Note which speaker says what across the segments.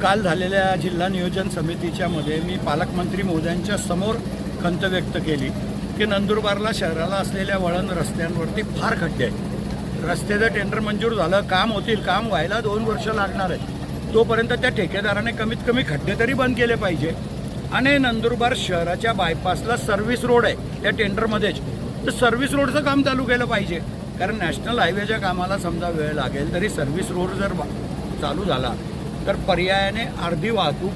Speaker 1: काल झालेल्या जिल्हा नियोजन समितीच्या मध्ये मी पालकमंत्री महोदयांच्या समोर खंत व्यक्त केली की नंदुरबारला शहराला असलेल्या वळण रस्त्यांवरती फार खड्डे आहेत। रस्त्याचं टेंडर मंजूर झालं, काम होतील, काम व्हायला 2 वर्ष लागणार आहेत। तोपर्यंत त्या ठेकेदाराने कमीत कमी खड्डे तरी बंद केले पाहिजे। आणि नंदुरबार शहराच्या बायपासला सर्व्हिस रोड आहे त्या टेंडरमध्येच, तर सर्व्हिस रोडचं काम चालू केलं पाहिजे। कारण नॅशनल हायवेच्या कामाला समजा वेळ लागेल तरी सर्व्हिस रोड जर चालू झाला तर पर्यायाने अर्धी वाहतूक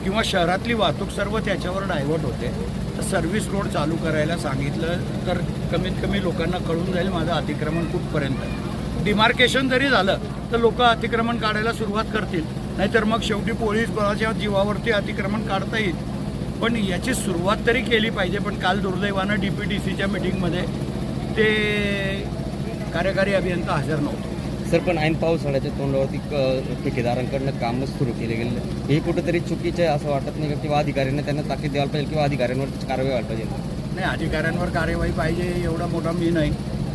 Speaker 1: किंवा शहरातली वाहतूक सर्व त्याच्यावर डायव्हर्ट होते। तर सर्व्हिस रोड चालू करायला सांगितलं तर कमीत कमी लोकांना कळून जाईल माझं अतिक्रमण कुठपर्यंत। डिमार्केशन जरी झालं तर लोक अतिक्रमण काढायला सुरुवात करतील, नाहीतर मग शेवटी पोलीस बळाच्या जीवावरती अतिक्रमण काढता येईल। पण याची सुरुवात तरी केली पाहिजे। पण काल दुर्दैवानं DPDCच्या मीटिंगमध्ये ते कार्यकारी अभियंता हजर नव्हते।
Speaker 2: सर, पण ऐन पावसाळ्याच्या तोंडावरती ठेकेदारांकडनं कामच सुरू केले गेले, हे कुठेतरी चुकीचं आहे असं वाटत नाही का? किंवा अधिकाऱ्यांना त्यांना ताकीद द्यायला पाहिजे किंवा अधिकाऱ्यांवर कारवाई व्हायला पाहिजे?
Speaker 1: नाही, अधिकाऱ्यांवर कार्यवाही पाहिजे एवढा मोठा मी नाही,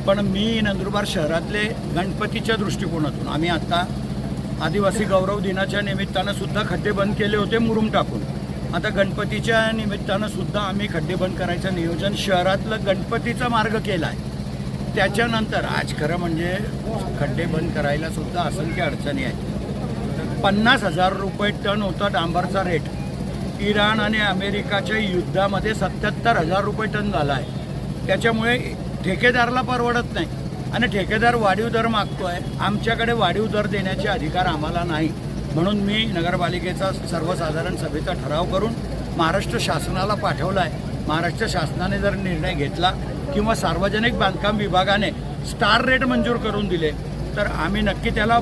Speaker 1: पण मी नंदुरबार शहरातले गणपतीच्या दृष्टिकोनातून आम्ही आता आदिवासी गौरव दिनाच्या निमित्तानं सुद्धा खड्डे बंद केले होते मुरुम टाकून। आता गणपतीच्या निमित्तानं सुद्धा आम्ही खड्डे बंद करायचं नियोजन शहरातलं गणपतीचा मार्ग केला आहे। त्याच्यानंतर आज खरं म्हणजे खड्डे बंद करायला सुद्धा असंख्य अडचणी आहेत। 50,000 रुपये टन होता डांबरचा रेट, इराण आणि अमेरिकाच्या युद्धामध्ये 77,000 रुपये टन झाला आहे। त्याच्यामुळे ठेकेदाराला परवडत नाही आणि ठेकेदार वाढीव दर मागतो आहे। आमच्याकडे वाढीव दर देण्याचे अधिकार आम्हाला नाही, म्हणून मी नगरपालिकेचा सर्वसाधारण सभेचा ठराव करून महाराष्ट्र शासनाला पाठवला आहे। महाराष्ट्र शासनाने जर निर्णय घेतला किंवा सार्वजनिक बांधकाम विभागाने स्टार रेट मंजूर करून दिले तर आम्ही नक्की त्याला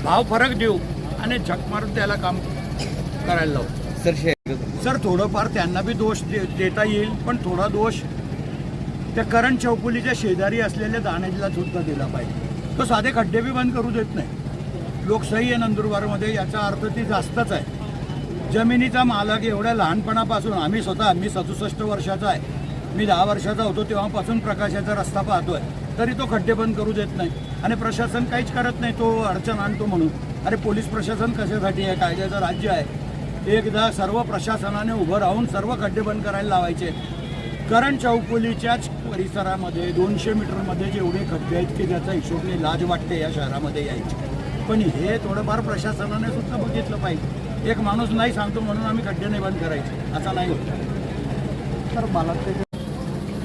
Speaker 1: भाव फरक देऊ आणि झक मारून त्याला काम करायला लावू। सर, थोडंफार त्यांना बी दोष देता येईल, पण थोडा दोष त्या करण चौफुलीच्या शेजारी असलेल्या दाणेजला सुद्धा दिला पाहिजे। तो साधे खड्डे बी बंद करू देत नाही। लोकशाही आहे नंदुरबारमध्ये, याचा अर्थ ती जास्तच आहे। जमिनीचा मालक एवढ्या लहानपणापासून मी 67 वर्षाचा आहे, मी 10 वर्षाचा होतो तेव्हापासून प्रकाशाचा रस्ता पाहतोय, तरी तो खड्डे बंद करू देत नाही आणि प्रशासन काहीच करत नाही। तो अडचण आणतो म्हणून। अरे, पोलीस प्रशासन कशासाठी आहे? कायद्याचं राज्य आहे। एकदा सर्व प्रशासनाने उभं राहून सर्व खड्डे बंद करायला लावायचे। करण चौफुलीच्याच परिसरामध्ये 200 मीटरमध्ये जेवढे खड्डे आहेत की त्याचा हिशोबने लाज वाटते या शहरामध्ये यायची। पण हे थोडंफार प्रशासनाने सुद्धा बघितलं पाहिजे। एक माणूस नाही सांगतो म्हणून आम्ही खड्डे नाही बंद करायचे, असं नाही होत। तर मला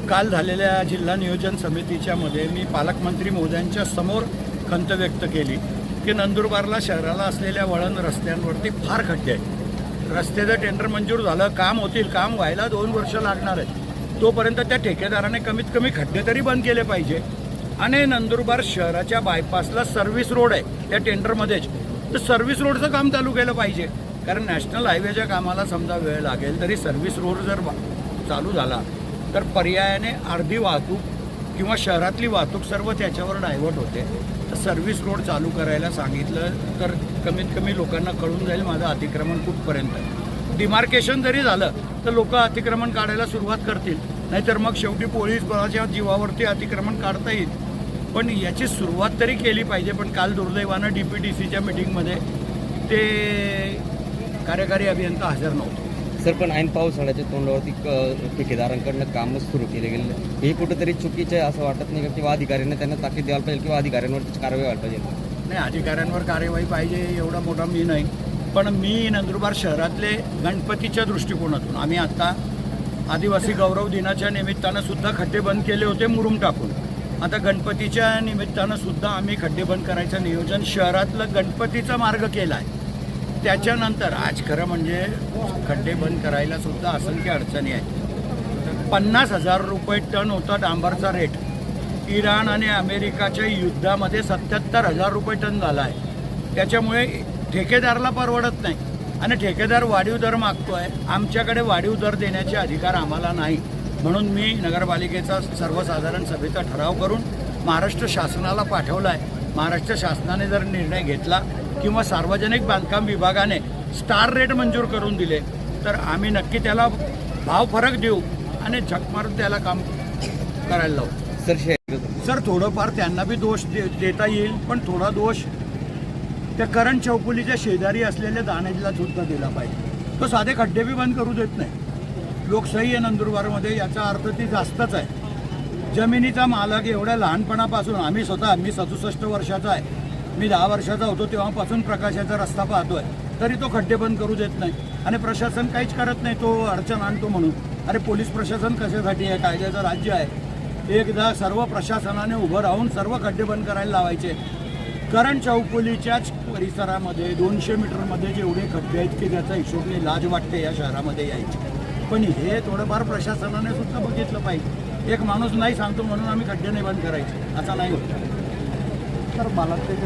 Speaker 1: काल झालेल्या जिल्हा नियोजन समितीच्या मध्ये मी पालकमंत्री महोदयांच्या समोर खंत व्यक्त केली की नंदुरबारला शहराला असलेल्या वळण रस्त्यांवरती फार खड्डे आहेत। रस्त्याचं टेंडर मंजूर झालं, काम होतील, काम व्हायला 2 वर्ष लागणार आहेत। तोपर्यंत त्या ठेकेदाराने कमीत कमी खड्डे तरी बंद केले पाहिजे। आणि नंदुरबार शहराच्या बायपासला सर्व्हिस रोड आहे त्या टेंडरमध्येच, तर सर्व्हिस रोडचं काम चालू केलं पाहिजे। कारण नॅशनल हायवेच्या कामाला समजा वेळ लागेल तरी सर्व्हिस रोड जर चालू झाला तर पर्यायाने अर्धी वाहतूक किंवा शहरातली वाहतूक सर्व त्याच्यावर डायव्हर्ट होते। तर सर्व्हिस रोड चालू करायला सांगितलं तर कमीत कमी लोकांना कळून जाईल माझं अतिक्रमण कुठपर्यंत। डिमार्केशन जरी झालं तर लोक अतिक्रमण काढायला सुरुवात करतील, नाहीतर मग शेवटी पोलीस बळाच्या जीवावरती अतिक्रमण काढता येईल। पण याची सुरुवात तरी केली पाहिजे। पण काल दुर्दैवानं DPDCच्या मीटिंगमध्ये ते कार्यकारी अभियंता हजर नव्हते।
Speaker 2: सर, पण ऐन पावसाळ्याच्या तोंडावरती ठेकेदारांकडनं कामच सुरू केले गेले, हे कुठेतरी चुकीचं आहे असं वाटत नाही का? किंवा अधिकाऱ्यांना त्यांना ताकीद द्यायला पाहिजे किंवा अधिकाऱ्यांवर कारवाई व्हायला पाहिजे?
Speaker 1: नाही, अधिकाऱ्यांवर कार्यवाही पाहिजे एवढा मोठा मी नाही, पण मी नंदुरबार शहरातले गणपतीच्या दृष्टिकोनातून आम्ही आता आदिवासी गौरव दिनाच्या निमित्तानं सुद्धा खड्डे बंद केले होते मुरुम टाकून। आता गणपतीच्या निमित्तानं सुद्धा आम्ही खड्डे बंद करायचं नियोजन शहरातलं गणपतीचा मार्ग केला आहे। त्याच्यानंतर आज खरं म्हणजे खड्डे बंद करायला सुद्धा असंख्य अडचणी आहेत। 50,000 रुपये टन होता डांबरचा रेट, इराण आणि अमेरिकाच्या युद्धामध्ये 77,000 रुपये टन झाला आहे। त्याच्यामुळे ठेकेदाराला परवडत नाही आणि ठेकेदार वाढीव दर मागतो आहे। आमच्याकडे वाढीव दर देण्याचे अधिकार आम्हाला नाही, म्हणून मी नगरपालिकेचा सर्वसाधारण सभेचा ठराव करून महाराष्ट्र शासनाला पाठवला आहे। महाराष्ट्र शासनाने जर निर्णय घेतला किंवा सार्वजनिक बांधकाम विभागाने स्टार रेट मंजूर करून दिले तर आम्ही नक्की त्याला भाव फरक देऊ आणि झक मारून त्याला काम करायला लावू।
Speaker 2: सर,
Speaker 1: थोडंफार त्यांना बी दोष देता येईल, पण थोडा दोष त्या करण चौफुलीच्या शेजारी असलेल्या दानेजला सुद्धा दिला पाहिजे. तो साधे खड्डे बी बंद करू देत नाही. लोकशाही आहे नंदुरबारमध्ये, याचा अर्थ ती जास्तच आहे. जमिनीचा मालक एवढ्या लहानपणापासून मी 67 वर्षाचा आहे, मी 10 वर्षाचा होतो तेव्हापासून प्रकाशाचा रस्ता पाहतोय, तरी तो खड्डे बंद करू देत नाही. आणि प्रशासन काहीच करत नाही, तो अडचण आणतो म्हणून. अरे पोलीस प्रशासन कशासाठी आहे? कायद्याचं राज्य आहे. एकदा सर्व प्रशासनाने उभं राहून सर्व खड्डे बंद करायला लावायचे. करण चौफुलीच्याच परिसरामध्ये 200 मीटरमध्ये जेवढे खड्डे आहेत की त्याचा हिशोब नाही, लाज वाटते या शहरामध्ये यायची. पण हे थोडंफार प्रशासनाने सुद्धा बघितलं पाहिजे. एक माणूस नाही सांगतो म्हणून आम्ही खड्डे नाही बंद करायचे, असं नाही होत. तर मला ते